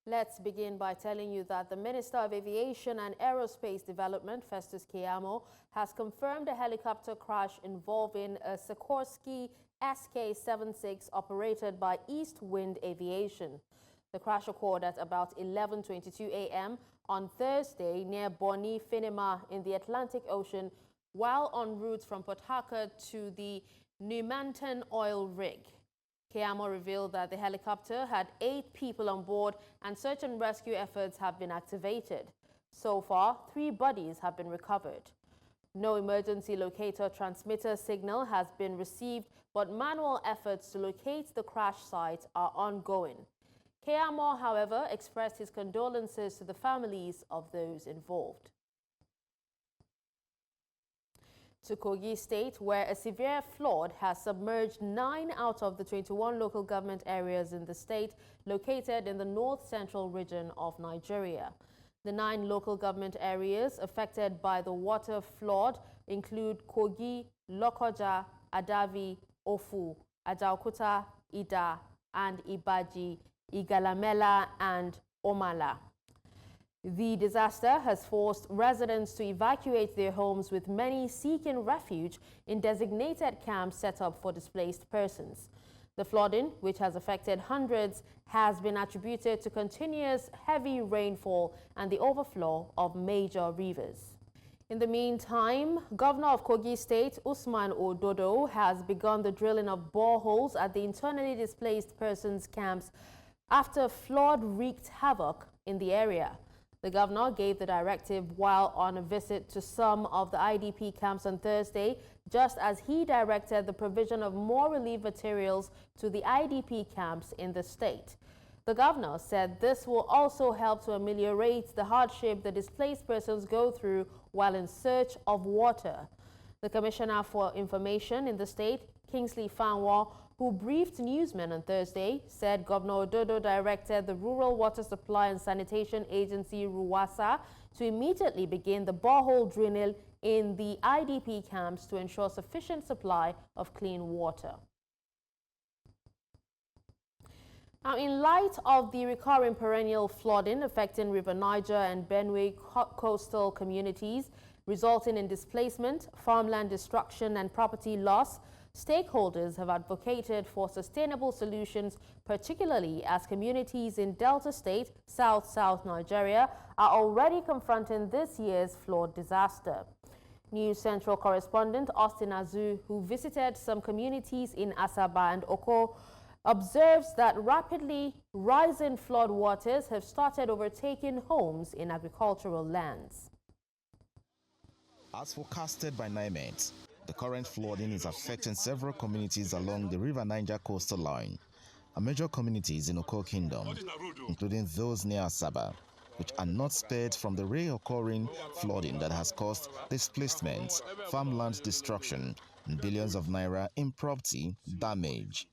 Let's begin by telling you that the Minister of Aviation and Aerospace Development, Festus Keyamo, has confirmed a helicopter crash involving a Sikorsky SK76 operated by East Wind Aviation. The crash occurred at about 11:22 a.m. on Thursday near Bonny Finima in the Atlantic Ocean while en route from Port Harcourt to the NUIMANTAN oil rig. Keyamo revealed that the helicopter had 8 people on board and search and rescue efforts have been activated. So far, 3 bodies have been recovered. No emergency locator transmitter signal has been received, but manual efforts to locate the crash site are ongoing. Keyamo, however, expressed his condolences to the families of those involved. To Kogi State, where a severe flood has submerged 9 out of the 21 local government areas in the state located in the north-central region of Nigeria. The 9 local government areas affected by the water flood include Kogi, Lokoja, Adavi, Ofu, Ajaokuta, Ida, and Ibaji, Igalamela, and Omala. The disaster has forced residents to evacuate their homes, with many seeking refuge in designated camps set up for displaced persons. The flooding, which has affected hundreds, has been attributed to continuous heavy rainfall and the overflow of major rivers. In the meantime, Governor of Kogi State, Usman Ododo, has begun the drilling of boreholes at the internally displaced persons camps after flood wreaked havoc in the area. The governor gave the directive while on a visit to some of the IDP camps on Thursday, just as he directed the provision of more relief materials to the IDP camps in the state. The governor said this will also help to ameliorate the hardship the displaced persons go through while in search of water. The Commissioner for Information in the state, Kingsley Fanwa, who briefed newsmen on Thursday, said Governor Ododo directed the Rural Water Supply and Sanitation Agency, RUWASA, to immediately begin the borehole drilling in the IDP camps to ensure sufficient supply of clean water. Now, in light of the recurring perennial flooding affecting River Niger and Benue coastal communities, resulting in displacement, farmland destruction, and property loss, stakeholders have advocated for sustainable solutions, particularly as communities in Delta State, South Nigeria, are already confronting this year's flood disaster. News Central correspondent Austin Azu, who visited some communities in Asaba and Oko, observes that rapidly rising flood waters have started overtaking homes in agricultural lands. As forecasted by NIMANTAN, the current flooding is affecting several communities along the River Niger coastal line, and major communities in Oko Kingdom, including those near Asaba, which are not spared from the reoccurring flooding that has caused displacement, farmland destruction, and billions of naira in property damage.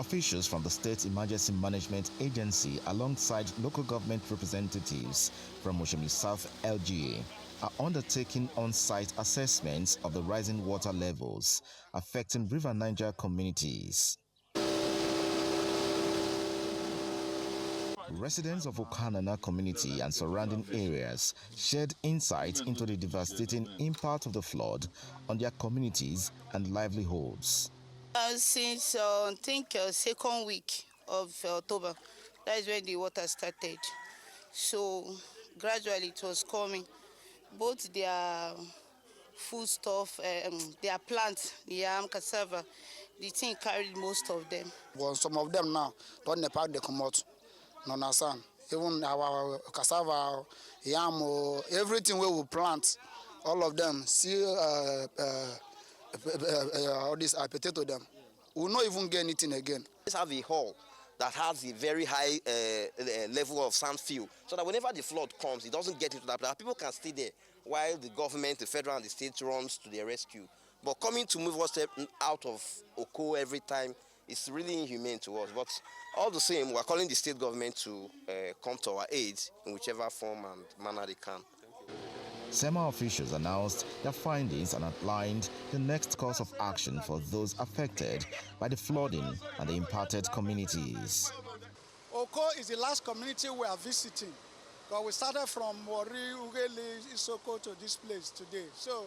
Officials from the State Emergency Management Agency, alongside local government representatives from Oshomili South LGA, are undertaking on-site assessments of the rising water levels affecting River Niger communities. Residents of Okanana community and surrounding areas shared insight into the devastating impact of the flood on their communities and livelihoods. Since I think second week of October, that is when the water started. So gradually it was coming. Both their foodstuff, their plants, yam, cassava, the thing carried most of them. Well, some of them now don't know how they come out. No, understand. Even our cassava, yam, everything we will plant, all of them, see all this potato them. We will not even get anything again. Let's have a hole that has a very high level of sand fill, so that whenever the flood comes, it doesn't get into that place. People can stay there while the government, the federal and the state runs to their rescue. But coming to move us out of Oko every time is really inhumane to us. But all the same, we're calling the state government to come to our aid in whichever form and manner they can. SEMA officials announced their findings and outlined the next course of action for those affected by the flooding and the impacted communities. Oko is the last community we are visiting, because we started from Wari, Ugeli, Isoko to this place today. So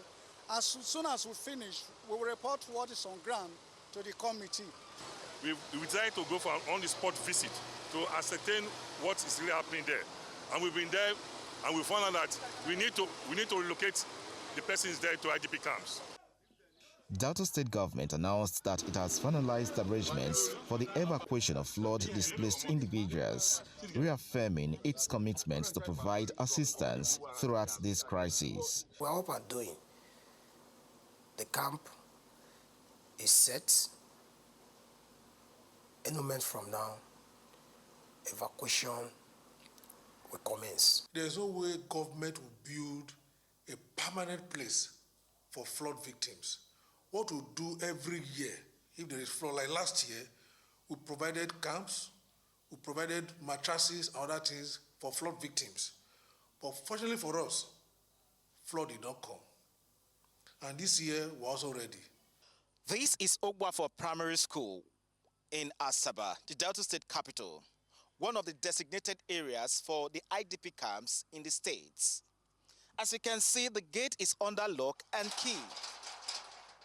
as soon as we finish, we will report what is on ground to the committee. We decided to go for an on-the-spot visit to ascertain what is really happening there. And we've been there and we found out that we need to relocate the persons there to IDP camps. Delta State government announced that it has finalized arrangements for the evacuation of flood-displaced individuals, reaffirming its commitment to provide assistance throughout this crisis. We're overdoing. The camp is set. Any moment from now, evacuation will commence. There's no way government will build a permanent place for flood victims. What we'll do every year, if there is flood, like last year, we provided camps, we provided mattresses, other things for flood victims. But fortunately for us, flood did not come. And this year, we're also ready. This is Ogwafo Primary School in Asaba, the Delta State capital, one of the designated areas for the IDP camps in the states. As you can see, the gate is under lock and key.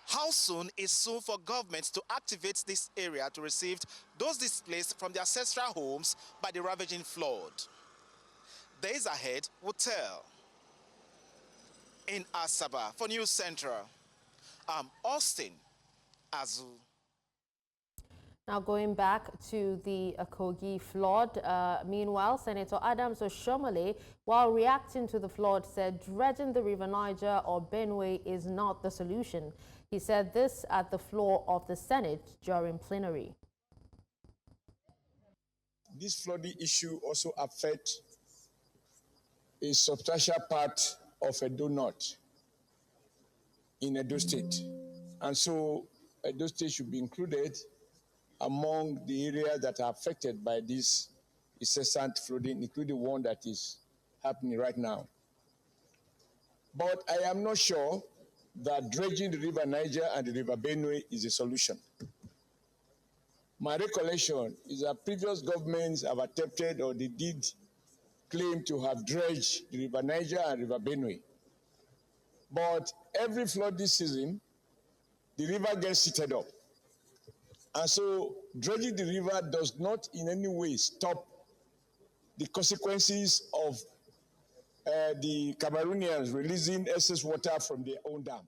How soon is soon for government to activate this area to receive those displaced from their ancestral homes by the ravaging flood? Days ahead will tell. In Asaba, for News Central, I'm Austin Azu. Now going back to the Kogi flood, meanwhile, Senator Adams Oshomole, while reacting to the flood, said dredging the River Niger or Benue is not the solution. He said this at the floor of the Senate during plenary. This flooding issue also affects a substantial part of Edo North in Edo State. And so Edo State should be included among the areas that are affected by this incessant flooding, including one that is happening right now. But I am not sure that dredging the River Niger and the River Benue is a solution. My recollection is that previous governments have attempted, or they did claim to have dredged the River Niger and River Benue. But every flooding season, the river gets heated up. And so dredging the river does not in any way stop the consequences of the Cameroonians releasing excess water from their own dam.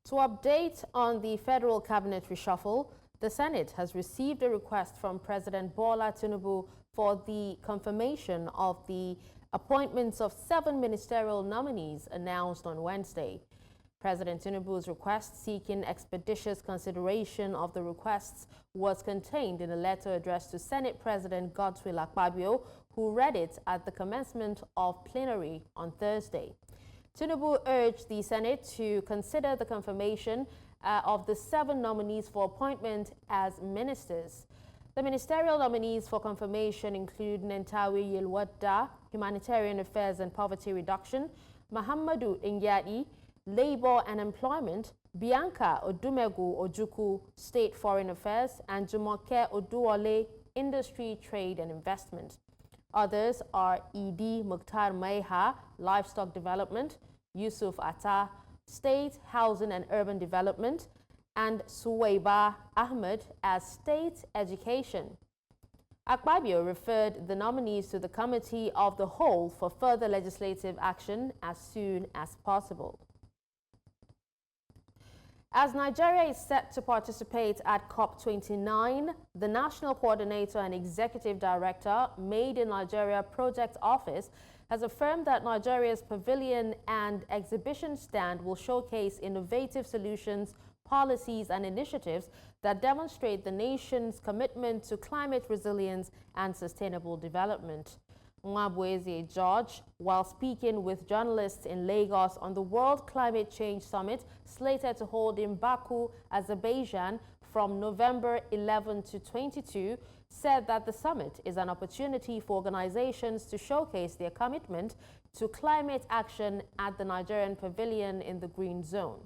To update on the federal cabinet reshuffle, the Senate has received a request from President Bola Tinubu for the confirmation of the appointments of 7 ministerial nominees announced on Wednesday. President Tinubu's request seeking expeditious consideration of the requests was contained in a letter addressed to Senate President Godswill Akpabio, who read it at the commencement of plenary on Thursday. Tinubu urged the Senate to consider the confirmation of the 7 nominees for appointment as ministers. The ministerial nominees for confirmation include Nentawe Yelwadda, Humanitarian Affairs and Poverty Reduction, Muhammadu Ingyadi, Labor and Employment, Bianca Odumegu Ojuku, State Foreign Affairs, and Jumoke Oduole, Industry, Trade and Investment. Others are Idi Mukhtar Maiha, Livestock Development, Yusuf Atta, State Housing and Urban Development, and Suwaiba Ahmed as State Education. Akpabio referred the nominees to the Committee of the Whole for further legislative action as soon as possible. As Nigeria is set to participate at COP29, the National Coordinator and Executive Director, Made in Nigeria Project Office, has affirmed that Nigeria's pavilion and exhibition stand will showcase innovative solutions, policies and initiatives that demonstrate the nation's commitment to climate resilience and sustainable development. Nwabweze George, while speaking with journalists in Lagos on the World Climate Change Summit slated to hold in Baku, Azerbaijan, from November 11 to 22 said that the summit is an opportunity for organizations to showcase their commitment to climate action at the Nigerian Pavilion in the Green Zone.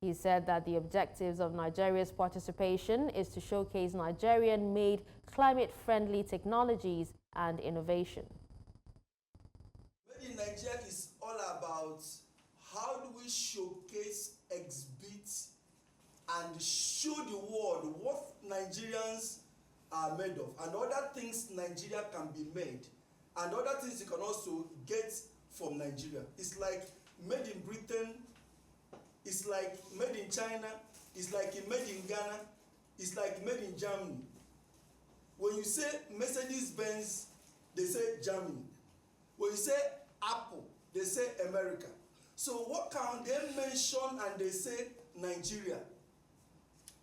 He said that the objectives of Nigeria's participation is to showcase Nigerian-made climate-friendly technologies and innovation. Made in Nigeria is all about how do we showcase, exhibit, and show the world what Nigerians are made of, and other things Nigeria can be made, and other things you can also get from Nigeria. It's like made in Britain, it's like made in China, it's like made in Ghana, it's like made in Germany. When you say Mercedes-Benz, they say Germany. When you say Apple, they say America. So what can they mention and they say Nigeria?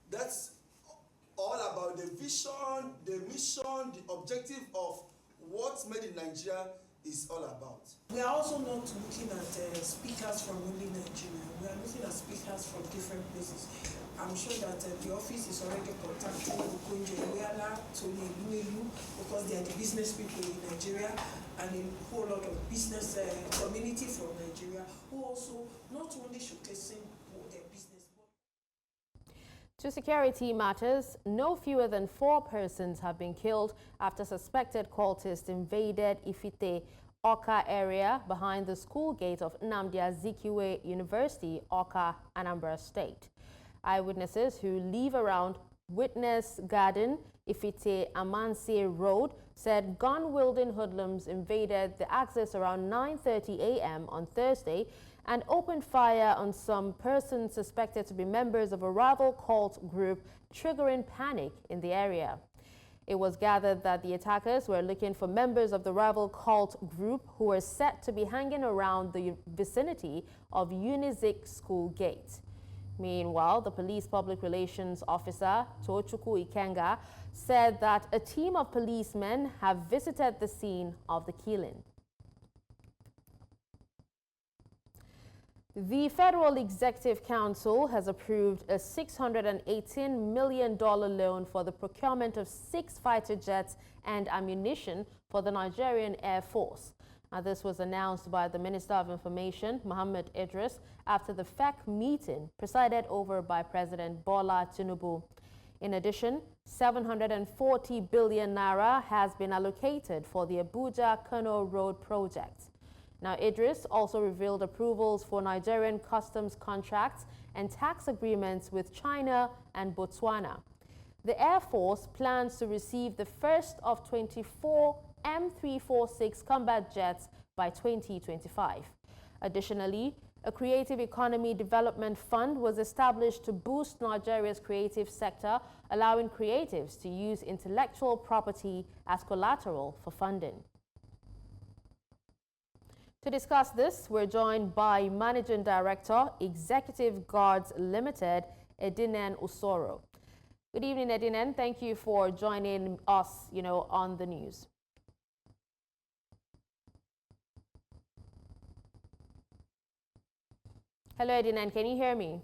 That's all about the vision, the mission, the objective of what's made in Nigeria is all about. We are also not looking at speakers from only Nigeria. We are looking at speakers from different places. I'm sure that the office is already contacting Okonjo-Iweala, Tony Eluelu, because they are the business people in Nigeria, and a whole lot of business community from Nigeria who also not only showcasing their business. To security matters, no fewer than 4 persons have been killed after suspected cultists invaded Ifite, Awka area behind the school gate of Nnamdi Azikiwe University, Awka, Anambra State. Eyewitnesses who live around Witness Garden, Ifite Amansi Road, said gun-wielding hoodlums invaded the access around 9:30 a.m. on Thursday and opened fire on some persons suspected to be members of a rival cult group, triggering panic in the area. It was gathered that the attackers were looking for members of the rival cult group who were said to be hanging around the vicinity of Unizik School Gate. Meanwhile, the police public relations officer, Tochukwu Ikenga, said that a team of policemen have visited the scene of the killing. The Federal Executive Council has approved a $618 million loan for the procurement of 6 fighter jets and ammunition for the Nigerian Air Force. Now, this was announced by the Minister of Information, Mohammed Idris, after the FEC meeting presided over by President Bola Tinubu. In addition, 740 billion naira has been allocated for the Abuja-Kano Road project. Now, Idris also revealed approvals for Nigerian customs contracts and tax agreements with China and Botswana. The Air Force plans to receive the first of 24 M346 combat jets by 2025. Additionally, a Creative Economy Development Fund was established to boost Nigeria's creative sector, allowing creatives to use intellectual property as collateral for funding. To discuss this, we're joined by Managing Director, Executive Guards Limited, Edinen Usoro. Good evening, Edinen. Thank you for joining us, on the news. Hello, Edinen. Can you hear me?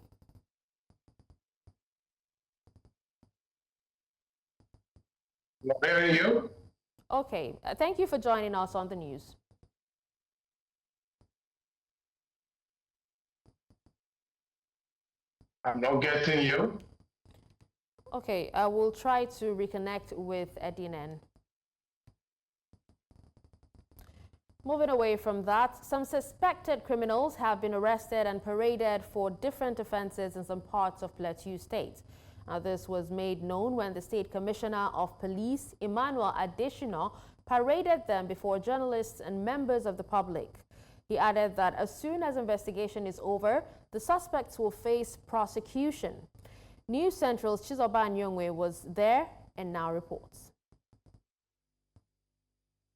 I'm hearing you. Okay. Thank you for joining us on the news. I'm not getting you. Okay, I will try to reconnect with Edinen. Moving away from that, some suspected criminals have been arrested and paraded for different offenses in some parts of Plateau State. This was made known when the State Commissioner of Police, Emmanuel Adesina, paraded them before journalists and members of the public. He added that as soon as investigation is over, the suspects will face prosecution. News Central's Chizoba Nyongwe was there and now reports.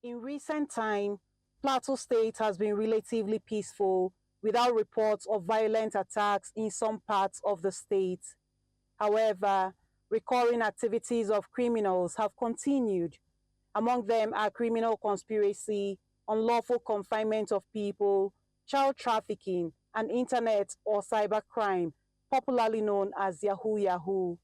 In recent time, Plateau State has been relatively peaceful without reports of violent attacks in some parts of the state. However, recurring activities of criminals have continued. Among them are criminal conspiracy, unlawful confinement of people, child trafficking, and internet or cybercrime, popularly known as Yahoo Yahoo.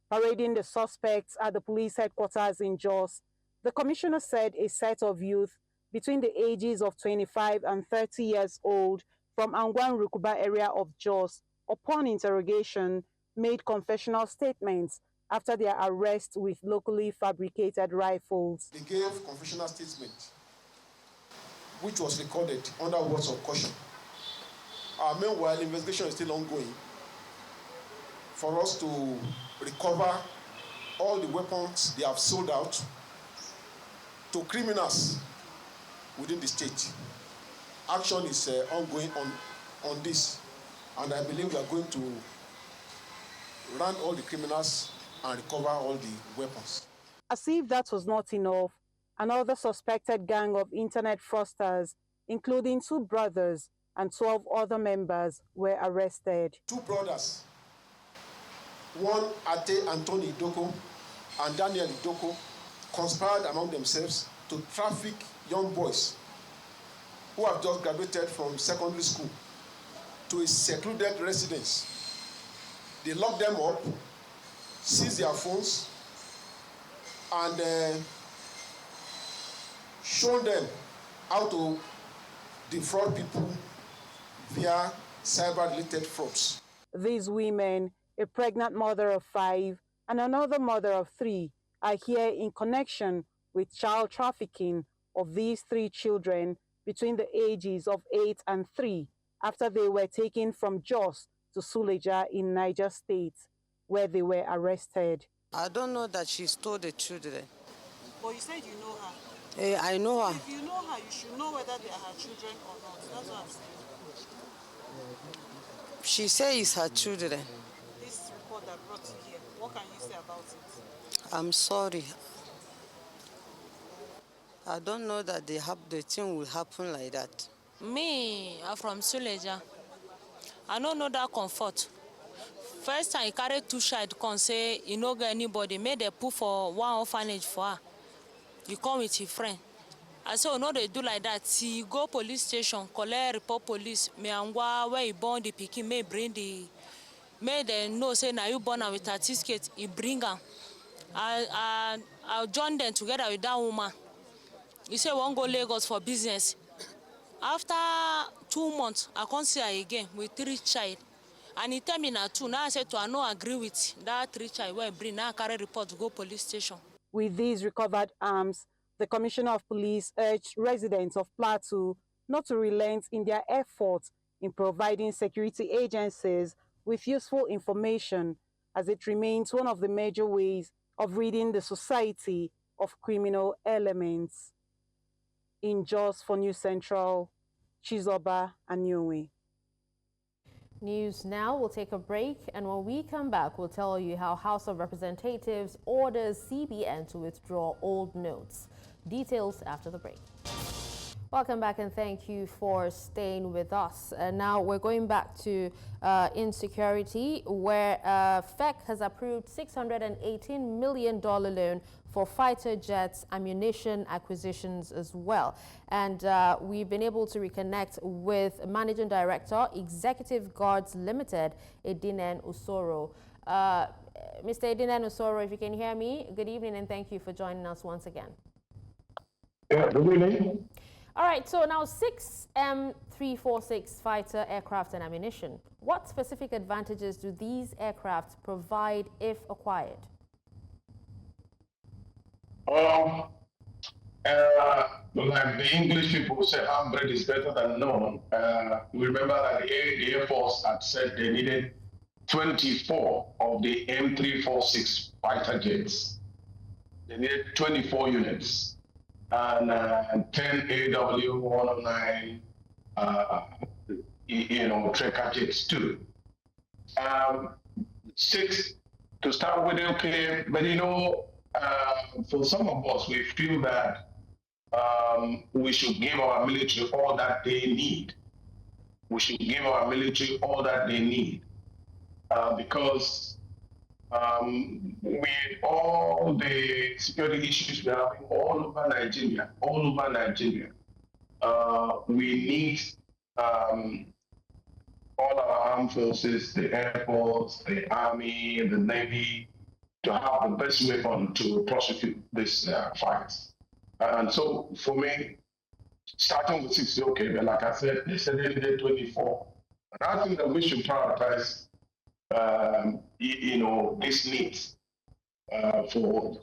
Parading the suspects at the police headquarters in Jos, the commissioner said a set of youth between the ages of 25 and 30 years old from Angwan Rukuba area of Jos, upon interrogation, made confessional statements after their arrest with locally fabricated rifles. They gave confessional statement, which was recorded under words of caution. Meanwhile, investigation is still ongoing for us to recover all the weapons they have sold out to criminals within the state. Action is ongoing on this, and I believe we are going to run all the criminals and recover all the weapons. As if that was not enough, another suspected gang of internet fraudsters, including 2 brothers and 12 other members, were arrested. 2 brothers, one Ate Anthony Idoko and Daniel Idoko, conspired among themselves to traffic young boys who have just graduated from secondary school to a secluded residence. They locked them up, seized their phones, and shown them how to defraud people via cyber-related frauds. These women, a pregnant mother of 5 and another mother of 3, are here in connection with child trafficking of these 3 children between the ages of 8 and 3 after they were taken from Jos to Suleja in Niger State, where they were arrested. I don't know that she stole the children. But you said you know her. I know her. If you know her, you should know whether they are her children or not. That's what I'm saying. She says it's her children. This report that brought you here, what can you say about it? I'm sorry. I don't know that the thing will happen like that. Me, I'm from Suleja. I don't know that comfort. First time he carried 2 child, come say he no get anybody, made a put for one orphanage for her. You come with your friend. I say, no, they do like that. He go police station, collect report police. Me and where he born the pikin, may bring the, may they know say now you born with a certificate. He bring her. I'll join them together with that woman. He say won't go Lagos for business. After 2 months, I can't see her again with 3 child. And he tell me now 2. Now I said to I no agree with that 3 child where I bring. Now I carry report to go police station. With these recovered arms, the Commissioner of Police urged residents of Plateau not to relent in their efforts in providing security agencies with useful information, as it remains one of the major ways of ridding the society of criminal elements. In Jos for News Central, Chizoba Anyonwe. News now. We'll take a break, and when we come back, we'll tell you how House of Representatives orders CBN to withdraw old notes. Details after the break. Welcome back, and thank you for staying with us. Now we're going back to insecurity, where FEC has approved $618 million loan for fighter jets, ammunition acquisitions as well. And we've been able to reconnect with Managing Director, Executive Guards Limited, Edinen Usoro. Mr. Edinen Usoro, if you can hear me, good evening, and thank you for joining us once again. Yeah, good evening. All right, so now 6 M346 fighter aircraft and ammunition. What specific advantages do these aircraft provide if acquired? Like the English people say, handbrake is better than known. We remember that the Air Force had said they needed 24 of the M346 fighter jets. They needed 24 units and 10 AW109, tracker jets too. 6 to start with, okay, but for some of us, we feel that we should give our military all that they need. We should give our military all that they need because with all the security issues we have all over Nigeria, we need all our armed forces, the Air Force, the Army, the Navy, to have the best weapon to prosecute this fight. And so for me, starting with 60, okay, but like I said, they said they did 24. And I think that we should prioritize, these needs for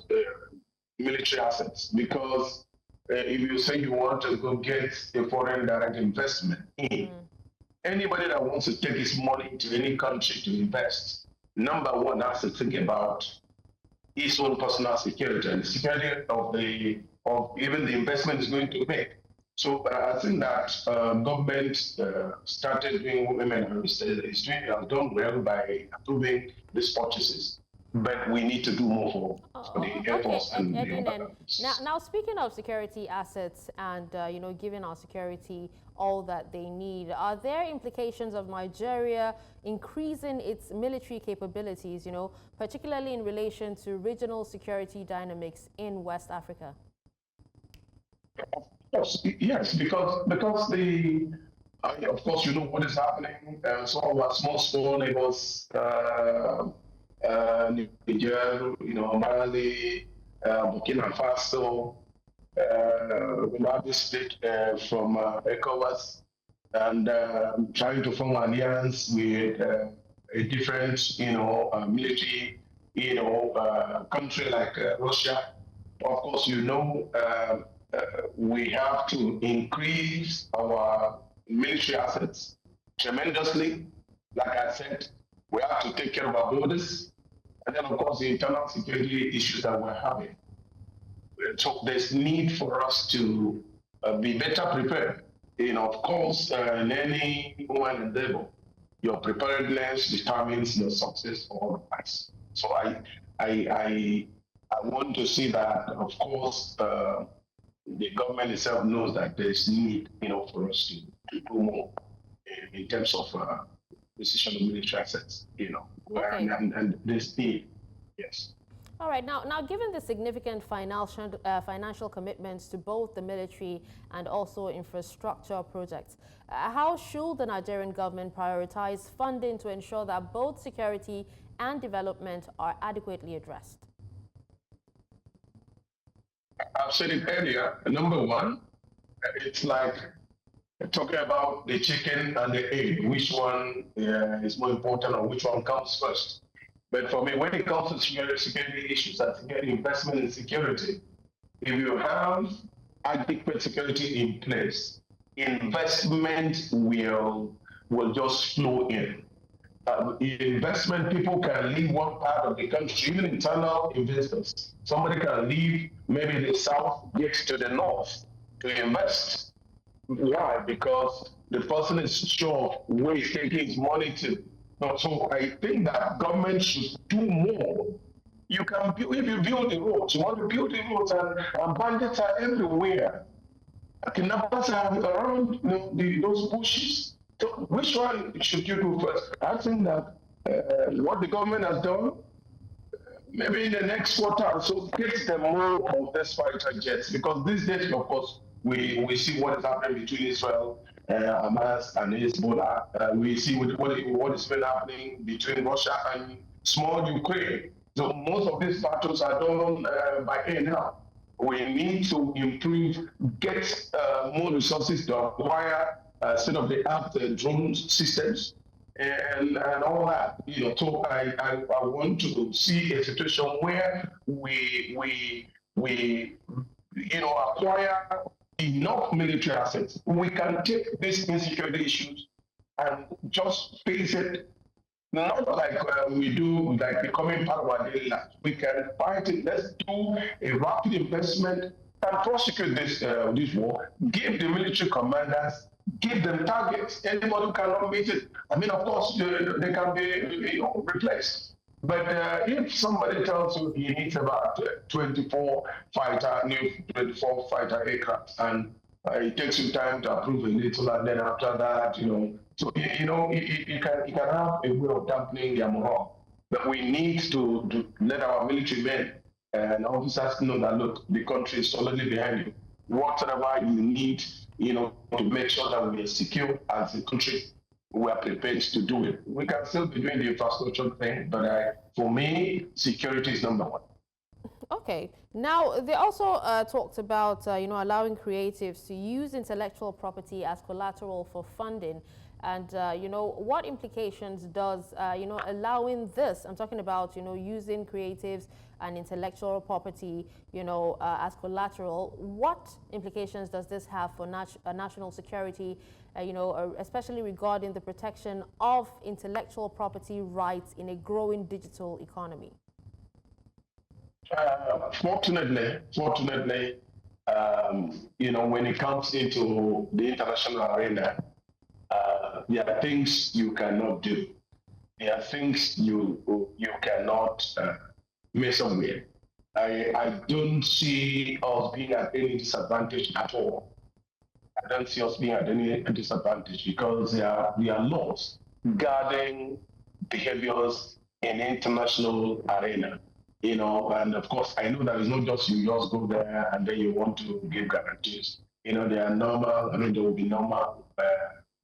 military assets, because if you say you want to go get a foreign direct investment in, anybody that wants to take his money to any country to invest, number one has to think about his own personal security and the security of even the investment is going to make. So I think that government started doing women has done well by approving these purchases, but we need to do more for the Air Force and now speaking of security assets and giving our security all that they need, are there implications of Nigeria increasing its military capabilities, particularly in relation to regional security dynamics in West Africa? Yes, because of course you know what is happening. Some of our small neighbors, Niger, Mali, Burkina Faso, we have this state from ECOWAS, and trying to form an alliance with a different, military, country like Russia. Of course, we have to increase our military assets tremendously. Like I said, we have to take care of our borders, and then of course the internal security issues that we're having. So there's need for us to be better prepared. Of course, in any human endeavor, your preparedness determines your success or otherwise. So I want to see that, of course, the government itself knows that there's need, for us to do more in terms of decision of military assets, Okay. and this need, yes. All right. Now, given the significant financial commitments to both the military and also infrastructure projects, how should the Nigerian government prioritize funding to ensure that both security and development are adequately addressed? I've said it earlier. Number one, it's like talking about the chicken and the egg. Which one is more important, or which one comes first? But for me, when it comes to security issues and security investment in security, if you have adequate security in place, investment will just flow in. Investment, people can leave one part of the country, even internal investors. Somebody can leave maybe the south, get to the north to invest. Why? Because the person is sure where he's taking his money to. So I think that government should do more. You can build, if you build the roads, you want to build the roads, and bandits are everywhere. Kidnappers are around those bushes. So which one should you do first? I think that what the government has done, maybe in the next quarter or so, get them more of these fighter jets, because these days, of course, we see what is happening between Israel, Hamas, and Hezbollah. We see what is been happening between Russia and small Ukraine. So most of these battles are done by air now. We need to improve, get more resources to acquire state-of-the-art drone systems and all that. So I want to see a situation where we acquire enough military assets. We can take these insecurity issues and just face it, not like we do, like becoming part of our daily life. We can fight it. Let's do a rapid investment and prosecute this war. Give the military commanders, give them targets. Anybody who cannot meet it, of course, they can be replaced. But if somebody tells you he needs about 24 fighter aircraft, and it takes you time to approve a little, and then after that, so it can have a way of dampening their morale. But we need to let our military men and officers know that, look, the country is solidly behind you. Whatever you need, to make sure that we are secure as a country, we are prepared to do it. We can still be doing the infrastructure thing, but I for me, security is number one. Okay. Now, they also talked about, allowing creatives to use intellectual property as collateral for funding. And, what implications does, allowing this, I'm talking about, using creatives and intellectual property, as collateral, what implications does this have for national security, especially regarding the protection of intellectual property rights in a growing digital economy? Fortunately, when it comes into the international arena, there are things you cannot do. There are things you cannot mess up with. I don't see us being at any disadvantage at all. I don't see us being at any disadvantage because there are laws guarding behaviors in the international arena. And of course, I know that it's not just you just go there and then you want to give guarantees. There are normal, there will be normal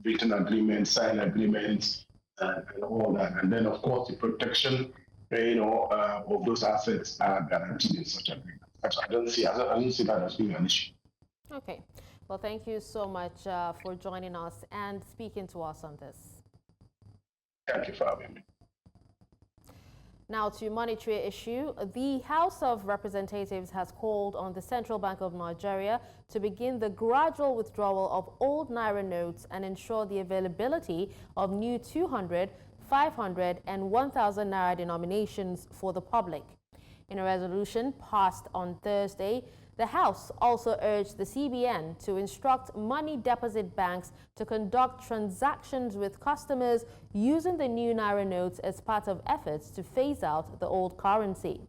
written agreements, signed agreements, and all that. And then, of course, the protection, of those assets are guaranteed in such agreements. I don't see that as being an issue. Okay. Well, thank you so much for joining us and speaking to us on this. Thank you for having me. Now to monetary issue, the House of Representatives has called on the Central Bank of Nigeria to begin the gradual withdrawal of old Naira notes and ensure the availability of new 200, 500 and 1,000 Naira denominations for the public. In a resolution passed on Thursday, the House also urged the CBN to instruct money deposit banks to conduct transactions with customers using the new Naira notes as part of efforts to phase out the old currency.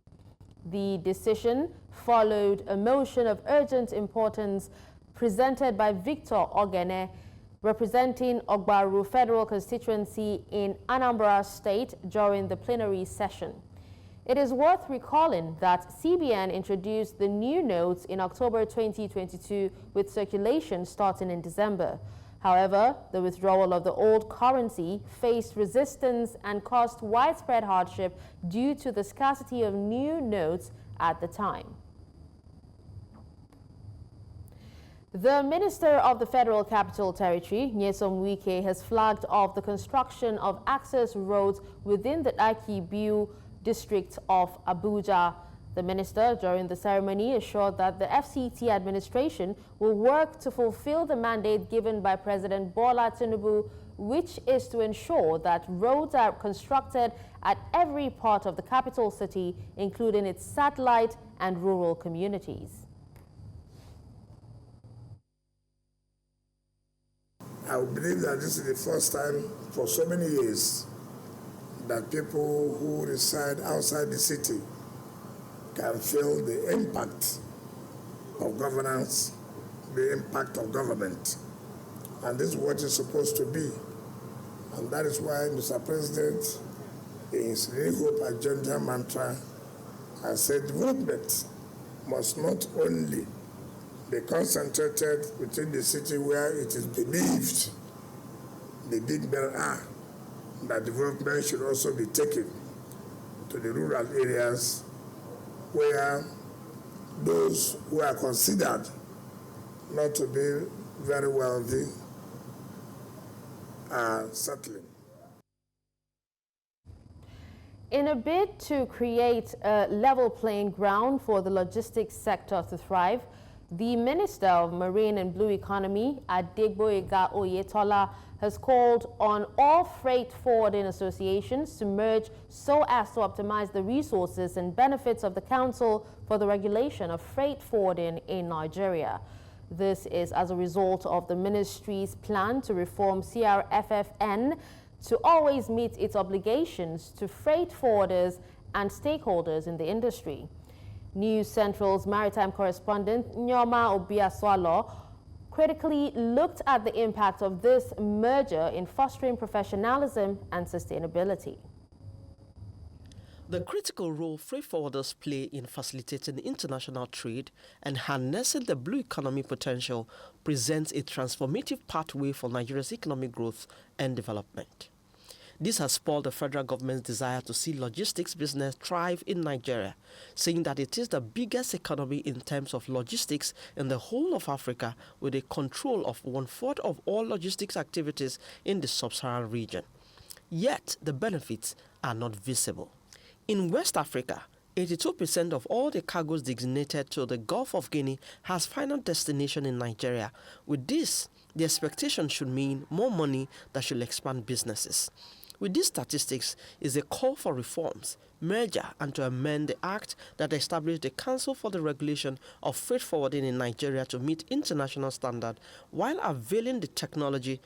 The decision followed a motion of urgent importance presented by Victor Ogene, representing Ogbaru Federal Constituency in Anambra State during the plenary session. It is worth recalling that CBN introduced the new notes in October 2022 with circulation starting in December. However, the withdrawal of the old currency faced resistance and caused widespread hardship due to the scarcity of new notes at the time. The Minister of the Federal Capital Territory, Nyesom Wike, has flagged off the construction of access roads within the Akibiu district of Abuja. The minister, during the ceremony, assured that the FCT administration will work to fulfill the mandate given by President Bola Tinubu, which is to ensure that roads are constructed at every part of the capital city, including its satellite and rural communities. I believe that this is the first time for so many years that people who reside outside the city can feel the impact of governance, the impact of government. And this is what it's supposed to be. And that is why Mr. President, in his New Hope agenda mantra, has said development must not only be concentrated within the city where it is believed the big men are, that development should also be taken to the rural areas where those who are considered not to be very wealthy are settling. In a bid to create a level playing ground for the logistics sector to thrive, the Minister of Marine and Blue Economy, Adegboyega Oyetola, has called on all freight forwarding associations to merge so as to optimize the resources and benefits of the Council for the Regulation of Freight Forwarding in Nigeria. This is as a result of the ministry's plan to reform CRFFN to always meet its obligations to freight forwarders and stakeholders in the industry. News Central's maritime correspondent Nyoma Obiaswalo critically looked at the impact of this merger in fostering professionalism and sustainability. The critical role freight forwarders play in facilitating international trade and harnessing the blue economy potential presents a transformative pathway for Nigeria's economic growth and development. This has spoiled the federal government's desire to see logistics business thrive in Nigeria, saying that it is the biggest economy in terms of logistics in the whole of Africa, with a control of 1/4 of all logistics activities in the sub-Saharan region. Yet, the benefits are not visible. In West Africa, 82% of all the cargoes designated to the Gulf of Guinea has final destination in Nigeria. With this, the expectation should mean more money that should expand businesses. With these statistics is a call for reforms, merger, and to amend the act that established the Council for the Regulation of Freight Forwarding in Nigeria to meet international standards while availing the technology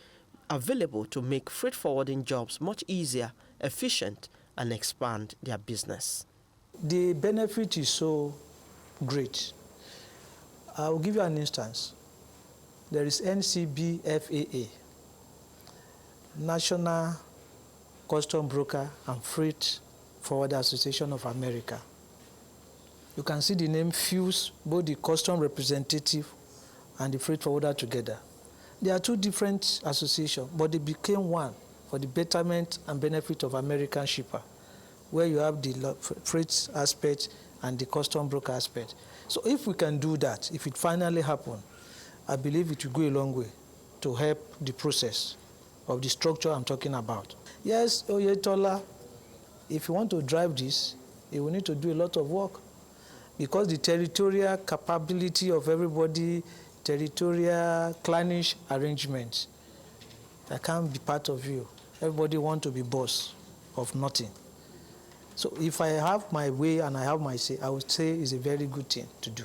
available to make freight forwarding jobs much easier, efficient, and expand their business. The benefit is so great. I will give you an instance. There is NCBFAA, National Custom Broker and Freight Forwarder Association of America. You can see the name fuse both the custom representative and the freight forwarder together. They are two different associations, but they became one for the betterment and benefit of American shipper, where you have the freight aspect and the custom broker aspect. So if we can do that, if it finally happens, I believe it will go a long way to help the process of the structure I'm talking about. Yes, Oyetola, if you want to drive this, you will need to do a lot of work because the territorial capability of everybody, territorial clannish arrangements, that can't be part of you. Everybody wants to be boss of nothing. So if I have my way and I have my say, I would say it's a very good thing to do.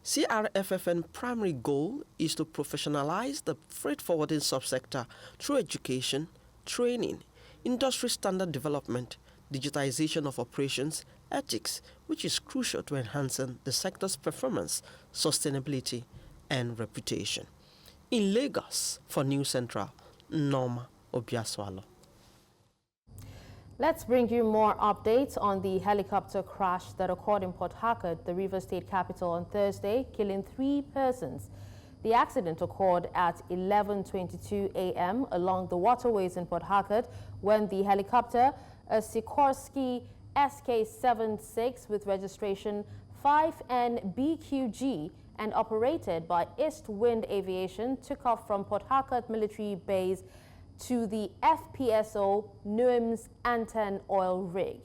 CRFFN's primary goal is to professionalize the freight forwarding subsector through education, training, industry standard development, digitization of operations, ethics, which is crucial to enhancing the sector's performance, sustainability, and reputation. In Lagos, for News Central, Norma Obiaswalo. Let's bring you more updates on the helicopter crash that occurred in Port Harcourt, the Rivers State capital, on Thursday, killing 3 persons. The accident occurred at 11:22 a.m. along the waterways in Port Harcourt when the helicopter, a Sikorsky SK76 with registration 5NBQG and operated by East Wind Aviation, took off from Port Harcourt Military Base to the FPSO NUIMANTAN oil rig.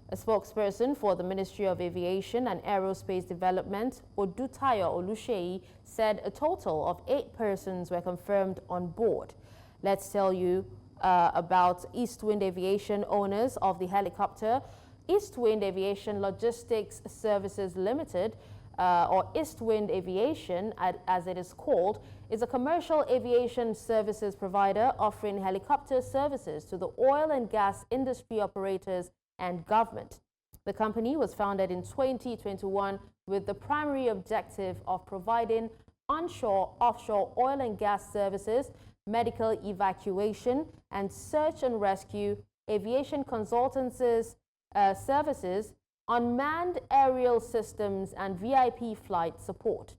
A spokesperson for the Ministry of Aviation and Aerospace Development, Odutayo Oluseyi, said a total of 8 persons were confirmed on board. Let's tell you about East Wind Aviation owners of the helicopter. East Wind Aviation Logistics Services Limited, or East Wind Aviation, as it is called, is a commercial aviation services provider offering helicopter services to the oil and gas industry operators and government. The company was founded in 2021 with the primary objective of providing onshore, offshore oil and gas services, medical evacuation and search and rescue, aviation consultancies, services, unmanned aerial systems, and VIP flight support.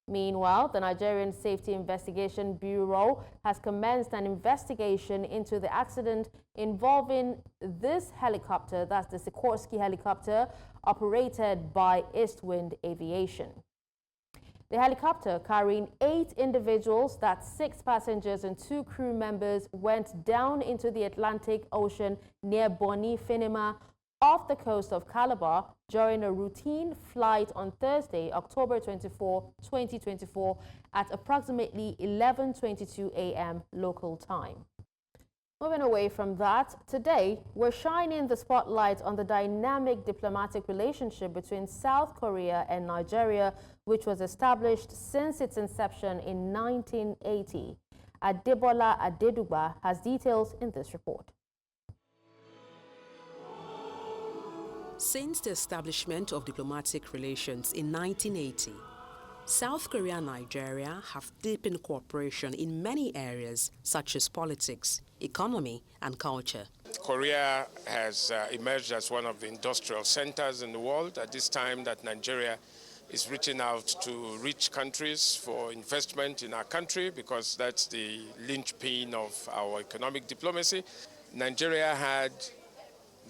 Meanwhile, the Nigerian Safety Investigation Bureau has commenced an investigation into the accident involving this helicopter, that's the Sikorsky helicopter, operated by East Wind Aviation. The helicopter, carrying 8 individuals, that's 6 passengers and 2 crew members, went down into the Atlantic Ocean near Bonny Finima, off the coast of Calabar, during a routine flight on Thursday, October 24, 2024, at approximately 11:22 a.m. local time. Moving away from that, today we're shining the spotlight on the dynamic diplomatic relationship between South Korea and Nigeria, which was established since its inception in 1980. Adebola Adeduba has details in this report. Since the establishment of diplomatic relations in 1980, South Korea and Nigeria have deepened cooperation in many areas such as politics, economy, and culture. Korea has emerged as one of the industrial centers in the world at this time that Nigeria is reaching out to rich countries for investment in our country because that's the linchpin of our economic diplomacy. Nigeria had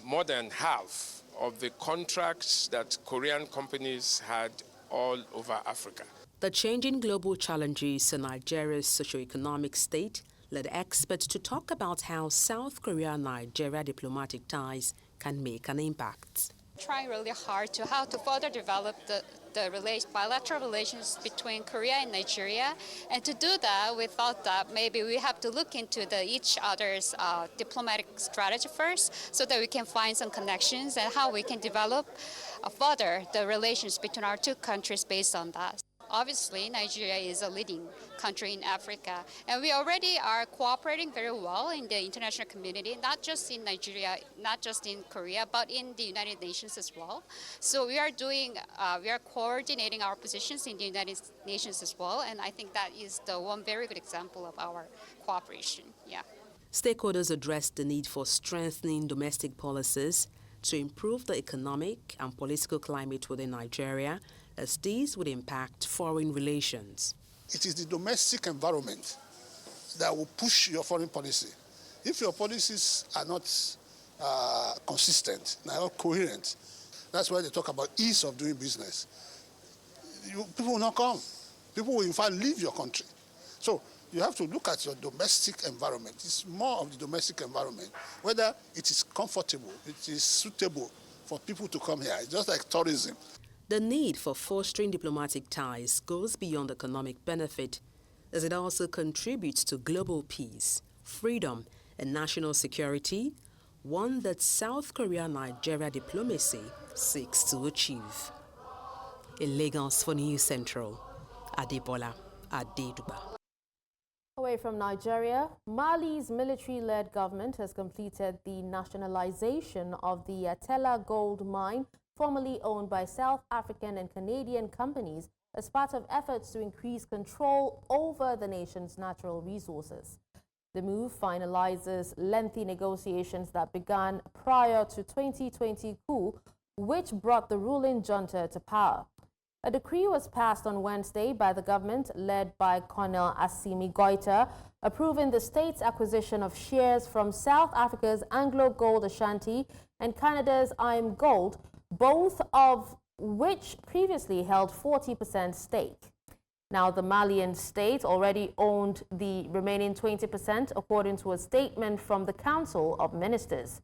more than half of the contracts that Korean companies had all over Africa. The changing global challenges in Nigeria's socio-economic state led experts to talk about how South Korea-Nigeria diplomatic ties can make an impact. Trying really hard to how to further develop the bilateral relations between Korea and Nigeria. And to do that, we thought that maybe we have to look into each other's diplomatic strategy first so that we can find some connections and how we can develop further the relations between our two countries based on that. Obviously, Nigeria is a leading country in Africa, and we already are cooperating very well in the international community, not just in Nigeria, not just in Korea, but in the United Nations as well. So we are coordinating our positions in the United Nations as well, and I think that is the one very good example of our cooperation. Yeah. Stakeholders addressed the need for strengthening domestic policies to improve the economic and political climate within Nigeria, as these would impact foreign relations. It is the domestic environment that will push your foreign policy. If your policies are not consistent, not coherent, that's why they talk about ease of doing business. People will not come. People will in fact leave your country. So you have to look at your domestic environment. It's more of the domestic environment, whether it is comfortable, it is suitable for people to come here. It's just like tourism. The need for fostering diplomatic ties goes beyond economic benefit, as it also contributes to global peace, freedom, and national security, one that South Korea-Nigeria diplomacy seeks to achieve. In Lagos for News Central, Adebola Adeduba. Away from Nigeria, Mali's military-led government has completed the nationalization of the Yatela gold mine, formerly owned by South African and Canadian companies, as part of efforts to increase control over the nation's natural resources. The move finalizes lengthy negotiations that began prior to 2020 coup, which brought the ruling junta to power. A decree was passed on Wednesday by the government, led by Colonel Assimi Goita, approving the state's acquisition of shares from South Africa's Anglo Gold Ashanti and Canada's IM Gold, both of which previously held 40% stake. Now, the Malian state already owned the remaining 20%, according to a statement from the Council of Ministers.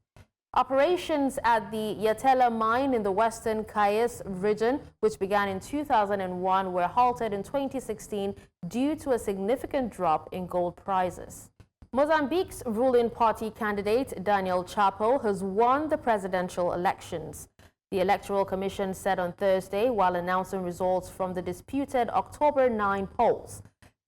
Operations at the Yatela mine in the western Kayes region, which began in 2001, were halted in 2016 due to a significant drop in gold prices. Mozambique's ruling party candidate, Daniel Chapo, has won the presidential elections. The Electoral Commission said on Thursday, while announcing results from the disputed October 9 polls.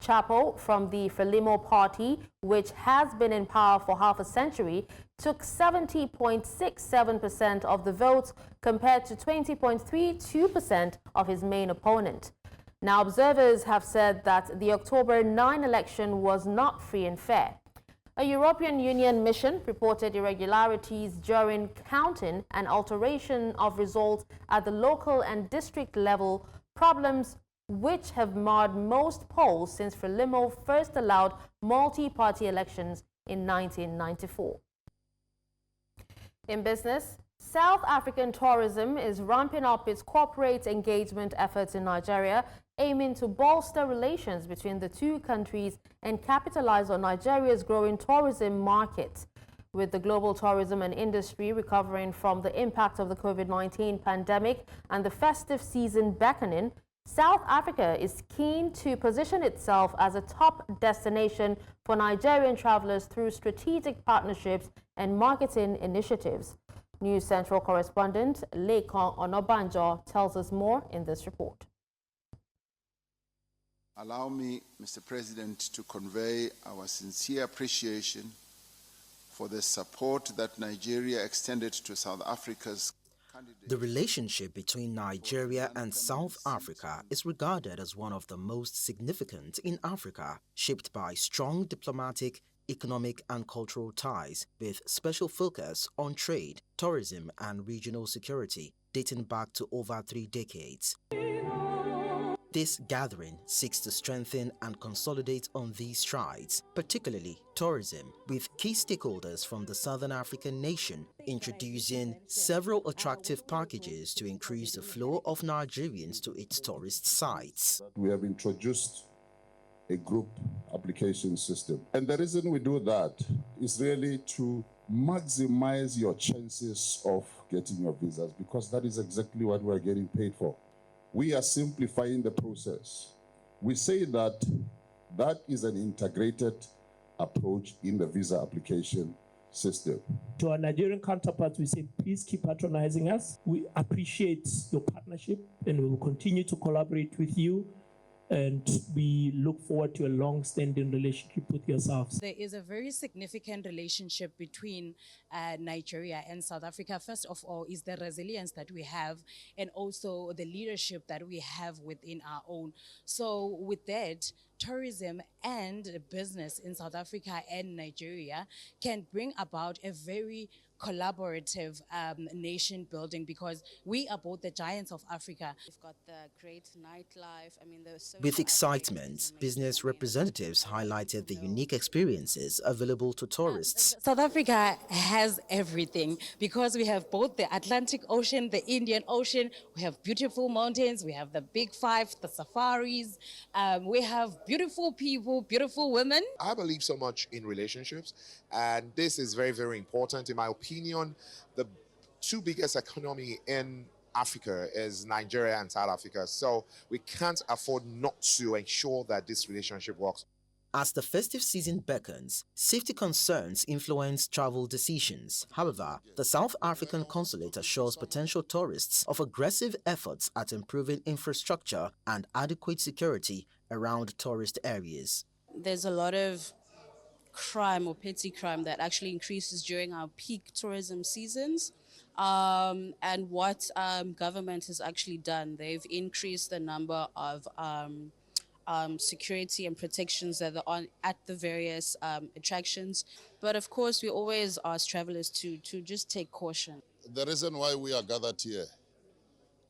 Chapo, from the Frelimo party, which has been in power for half a century, took 70.67% of the votes compared to 20.32% of his main opponent. Now, observers have said that the October 9 election was not free and fair. A European Union mission reported irregularities during counting and alteration of results at the local and district level, problems which have marred most polls since Frelimo first allowed multi-party elections in 1994. In business, South African tourism is ramping up its corporate engagement efforts in Nigeria, aiming to bolster relations between the two countries and capitalize on Nigeria's growing tourism market. With the global tourism and industry recovering from the impact of the COVID-19 pandemic and the festive season beckoning, South Africa is keen to position itself as a top destination for Nigerian travelers through strategic partnerships and marketing initiatives. News Central correspondent Lekan Onobanjo tells us more in this report. Allow me, Mr. President, to convey our sincere appreciation for the support that Nigeria extended to South Africa's candidate. The relationship between Nigeria and South Africa is regarded as one of the most significant in Africa, shaped by strong diplomatic, economic and cultural ties, with special focus on trade, tourism and regional security, dating back to over 3 decades. This gathering seeks to strengthen and consolidate on these strides, particularly tourism, with key stakeholders from the Southern African nation introducing several attractive packages to increase the flow of Nigerians to its tourist sites. We have introduced a group application system. And the reason we do that is really to maximize your chances of getting your visas, because that is exactly what we're getting paid for. We are simplifying the process. We say that that is an integrated approach in the visa application system. To our Nigerian counterparts, we say, please keep patronizing us. We appreciate your partnership and we will continue to collaborate with you. And we look forward to a long-standing relationship with yourselves. There is a very significant relationship between Nigeria and South Africa. First of all, is the resilience that we have and also the leadership that we have within our own. So with that, tourism and business in South Africa and Nigeria can bring about a very collaborative nation building, because we are both the giants of Africa. We've got the great nightlife. I mean, there's so With excitement, business representatives highlighted the unique experiences available to tourists. South Africa has everything, because we have both the Atlantic Ocean, the Indian Ocean, we have beautiful mountains, we have the Big Five, the safaris, we have beautiful people, beautiful women. I believe so much in relationships, and this is very, very important. In my opinion, the two biggest economy in Africa is Nigeria and South Africa. So we can't afford not to ensure that this relationship works. As the festive season beckons, safety concerns influence travel decisions. However, the South African consulate assures potential tourists of aggressive efforts at improving infrastructure and adequate security around tourist areas. There's a lot of crime or petty crime that actually increases during our peak tourism seasons. And what government has actually done, they've increased the number of security and protections that are on at the various attractions. But of course, we always ask travelers to just take caution. The reason why we are gathered here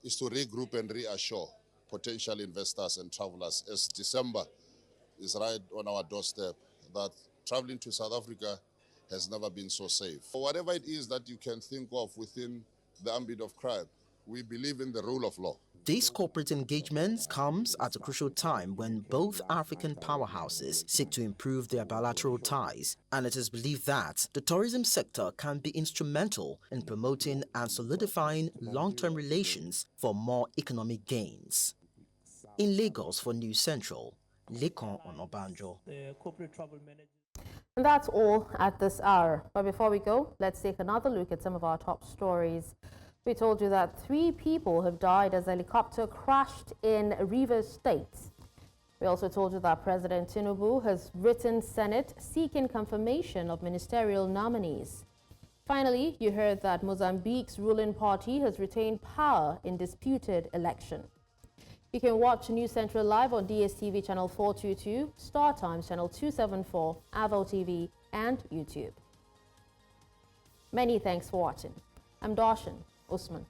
is to regroup and reassure potential investors and travelers, as December is right on our doorstep, that traveling to South Africa has never been so safe. Whatever it is that you can think of within the ambit of crime, we believe in the rule of law. These corporate engagements comes at a crucial time when both African powerhouses seek to improve their bilateral ties, and it is believed that the tourism sector can be instrumental in promoting and solidifying long-term relations for more economic gains. In Lagos for News Central, Lekon Onobanjo. The corporate travel manager. And that's all at this hour. But before we go, let's take another look at some of our top stories. We told you that 3 people have died as a helicopter crashed in Rivers State. We also told you that President Tinubu has written Senate seeking confirmation of ministerial nominees. Finally, you heard that Mozambique's ruling party has retained power in disputed election. You can watch News Central live on DSTV channel 422, Star Times channel 274, Avo TV, and YouTube. Many thanks for watching. I'm Dashen. Usman.